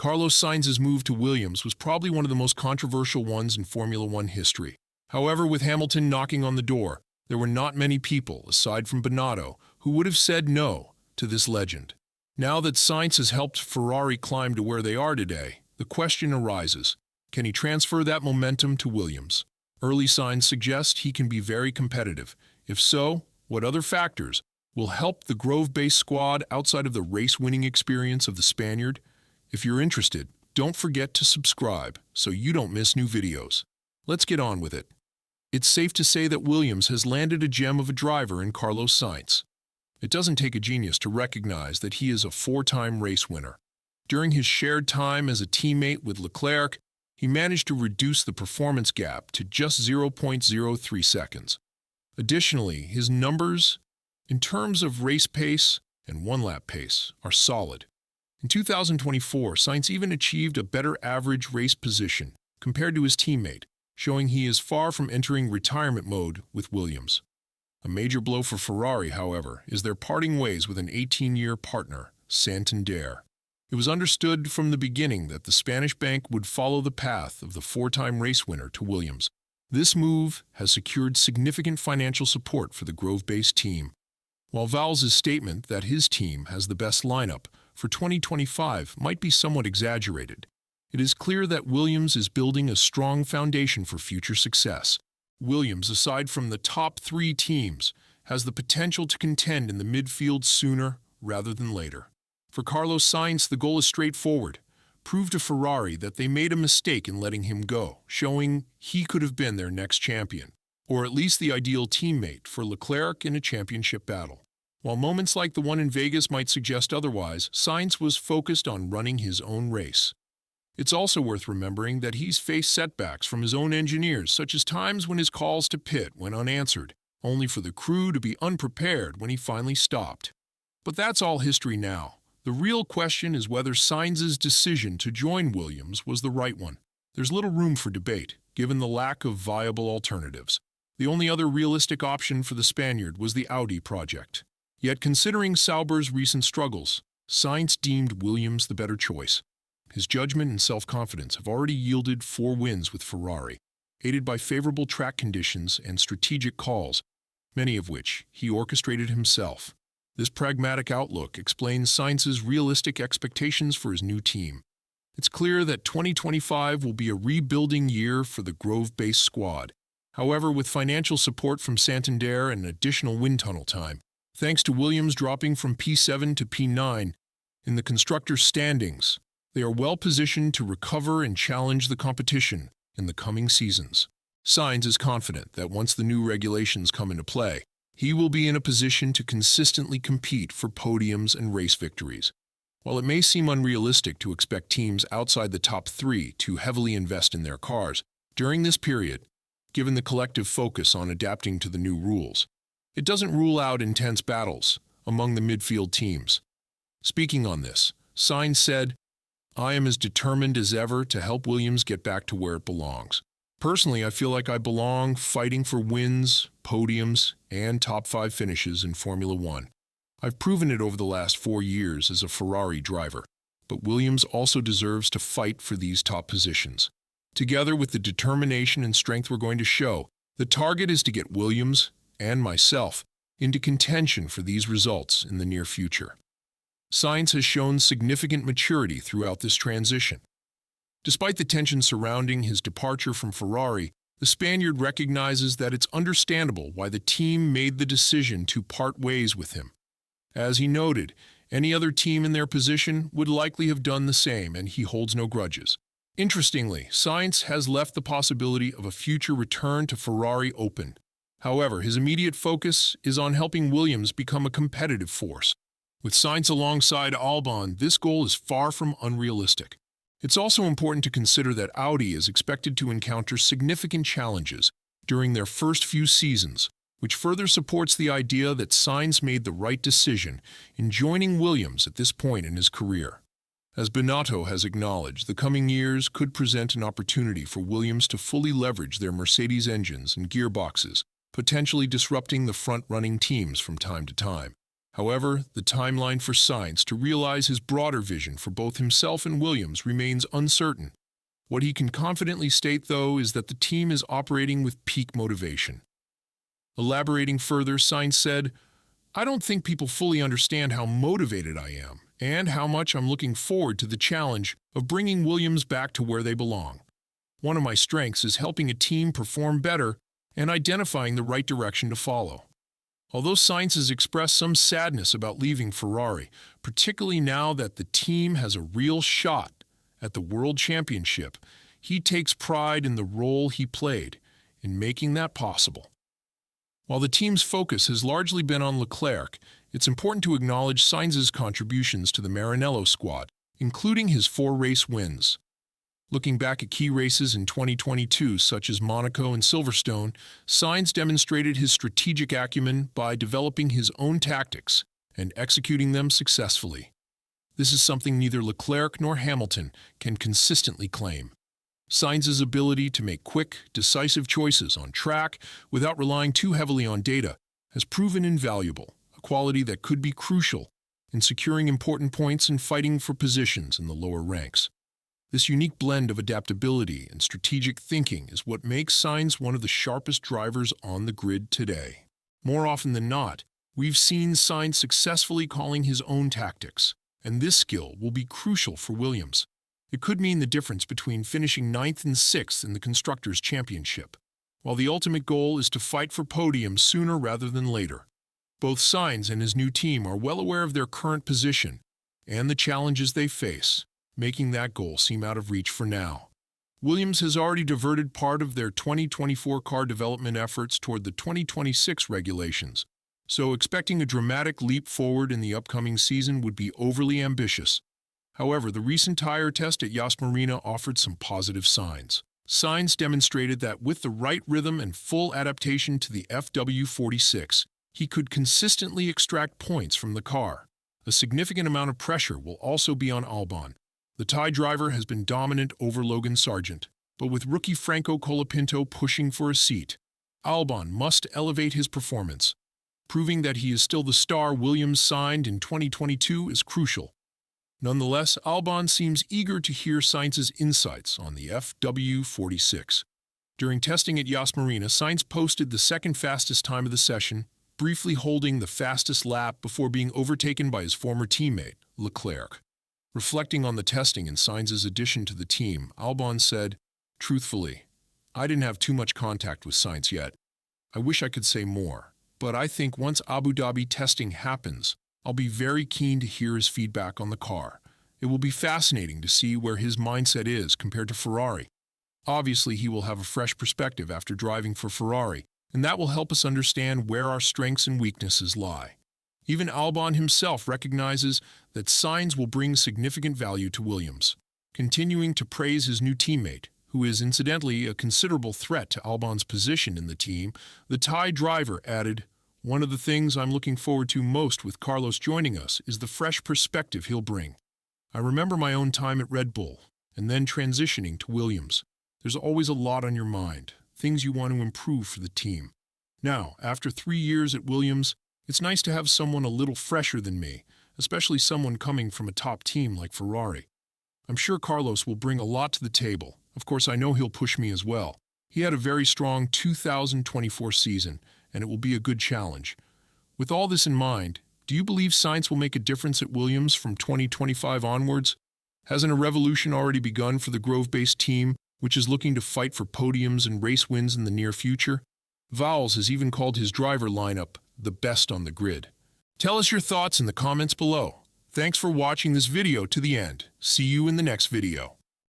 Carlos Sainz's move to Williams was probably one of the most controversial ones in Formula One history. However, with Hamilton knocking on the door, there were not many people, aside from Binotto, who would have said no to this legend. Now that Sainz has helped Ferrari climb to where they are today, the question arises, can he transfer that momentum to Williams? Early signs suggest he can be very competitive. If so, what other factors will help the Grove-based squad outside of the race-winning experience of the Spaniard? If you're interested, don't forget to subscribe so you don't miss new videos. Let's get on with it. It's safe to say that Williams has landed a gem of a driver in Carlos Sainz. It doesn't take a genius to recognize that he is a four-time race winner. During his shared time as a teammate with Leclerc, he managed to reduce the performance gap to just 0.03 seconds. Additionally, his numbers, in terms of race pace and one-lap pace, are solid. In 2024, Sainz even achieved a better average race position compared to his teammate, showing he is far from entering retirement mode with Williams. A major blow for Ferrari, however, is their parting ways with an 18-year partner, Santander. It was understood from the beginning that the Spanish bank would follow the path of the four-time race winner to Williams. This move has secured significant financial support for the Grove-based team. While Valls' statement that his team has the best lineup for 2025 might be somewhat exaggerated, it is clear that Williams is building a strong foundation for future success. Williams, aside from the top three teams, has the potential to contend in the midfield sooner rather than later. For Carlos Sainz, the goal is straightforward. Prove to Ferrari that they made a mistake in letting him go, showing he could have been their next champion, or at least the ideal teammate for Leclerc in a championship battle. While moments like the one in Vegas might suggest otherwise, Sainz was focused on running his own race. It's also worth remembering that he's faced setbacks from his own engineers, such as times when his calls to pit went unanswered, only for the crew to be unprepared when he finally stopped. But that's all history now. The real question is whether Sainz's decision to join Williams was the right one. There's little room for debate, given the lack of viable alternatives. The only other realistic option for the Spaniard was the Audi project. Yet considering Sauber's recent struggles, Sainz deemed Williams the better choice. His judgment and self-confidence have already yielded 4 wins with Ferrari, aided by favorable track conditions and strategic calls, many of which he orchestrated himself. This pragmatic outlook explains Sainz's realistic expectations for his new team. It's clear that 2025 will be a rebuilding year for the Grove-based squad. However, with financial support from Santander and additional wind tunnel time, thanks to Williams dropping from P7 to P9 in the constructors' standings, they are well positioned to recover and challenge the competition in the coming seasons. Sainz is confident that once the new regulations come into play, he will be in a position to consistently compete for podiums and race victories. While it may seem unrealistic to expect teams outside the top 3 to heavily invest in their cars during this period, given the collective focus on adapting to the new rules, it doesn't rule out intense battles among the midfield teams. Speaking on this, Sainz said, "I am as determined as ever to help Williams get back to where it belongs. Personally, I feel like I belong fighting for wins, podiums, and top 5 finishes in Formula One. I've proven it over the last 4 years as a Ferrari driver, but Williams also deserves to fight for these top positions. Together with the determination and strength we're going to show, the target is to get Williams and myself into contention for these results in the near future." Sainz has shown significant maturity throughout this transition. Despite the tension surrounding his departure from Ferrari, the Spaniard recognizes that it's understandable why the team made the decision to part ways with him. As he noted, any other team in their position would likely have done the same, and he holds no grudges. Interestingly, Sainz has left the possibility of a future return to Ferrari open. However, his immediate focus is on helping Williams become a competitive force. With Sainz alongside Albon, this goal is far from unrealistic. It's also important to consider that Audi is expected to encounter significant challenges during their first few seasons, which further supports the idea that Sainz made the right decision in joining Williams at this point in his career. As Binotto has acknowledged, the coming years could present an opportunity for Williams to fully leverage their Mercedes engines and gearboxes, potentially disrupting the front-running teams from time to time. However, the timeline for Sainz to realize his broader vision for both himself and Williams remains uncertain. What he can confidently state, though, is that the team is operating with peak motivation. Elaborating further, Sainz said, "I don't think people fully understand how motivated I am and how much I'm looking forward to the challenge of bringing Williams back to where they belong. One of my strengths is helping a team perform better and identifying the right direction to follow." Although Sainz has expressed some sadness about leaving Ferrari, particularly now that the team has a real shot at the World Championship, he takes pride in the role he played in making that possible. While the team's focus has largely been on Leclerc, it's important to acknowledge Sainz's contributions to the Maranello squad, including his 4-race wins. Looking back at key races in 2022, such as Monaco and Silverstone, Sainz demonstrated his strategic acumen by developing his own tactics and executing them successfully. This is something neither Leclerc nor Hamilton can consistently claim. Sainz's ability to make quick, decisive choices on track without relying too heavily on data has proven invaluable, a quality that could be crucial in securing important points and fighting for positions in the lower ranks. This unique blend of adaptability and strategic thinking is what makes Sainz one of the sharpest drivers on the grid today. More often than not, we've seen Sainz successfully calling his own tactics, and this skill will be crucial for Williams. It could mean the difference between finishing 9th and 6th in the Constructors' Championship, while the ultimate goal is to fight for podiums sooner rather than later. Both Sainz and his new team are well aware of their current position and the challenges they face, making that goal seem out of reach for now. Williams has already diverted part of their 2024 car development efforts toward the 2026 regulations, so expecting a dramatic leap forward in the upcoming season would be overly ambitious. However, the recent tire test at Yas Marina offered some positive signs. Sainz demonstrated that with the right rhythm and full adaptation to the FW46, he could consistently extract points from the car. A significant amount of pressure will also be on Albon. The Thai driver has been dominant over Logan Sargent, but with rookie Franco Colapinto pushing for a seat, Albon must elevate his performance. Proving that he is still the star Williams signed in 2022 is crucial. Nonetheless, Albon seems eager to hear Sainz's insights on the FW46. During testing at Yas Marina, Sainz posted the second fastest time of the session, briefly holding the fastest lap before being overtaken by his former teammate, Leclerc. Reflecting on the testing and Sainz's addition to the team, Albon said, "Truthfully, I didn't have too much contact with Sainz yet. I wish I could say more, but I think once Abu Dhabi testing happens, I'll be very keen to hear his feedback on the car. It will be fascinating to see where his mindset is compared to Ferrari. Obviously, he will have a fresh perspective after driving for Ferrari, and that will help us understand where our strengths and weaknesses lie." Even Albon himself recognizes that Sainz will bring significant value to Williams. Continuing to praise his new teammate, who is incidentally a considerable threat to Albon's position in the team, the Thai driver added, "One of the things I'm looking forward to most with Carlos joining us is the fresh perspective he'll bring. I remember my own time at Red Bull, and then transitioning to Williams. There's always a lot on your mind, things you want to improve for the team. Now, after 3 years at Williams, it's nice to have someone a little fresher than me, especially someone coming from a top team like Ferrari. I'm sure Carlos will bring a lot to the table. Of course, I know he'll push me as well. He had a very strong 2024 season, and it will be a good challenge. With all this in mind, do you believe Sainz will make a difference at Williams from 2025 onwards? Hasn't a revolution already begun for the Grove-based team, which is looking to fight for podiums and race wins in the near future? Vowles has even called his driver lineup the best on the grid. Tell us your thoughts in the comments below. Thanks for watching this video to the end. See you in the next video.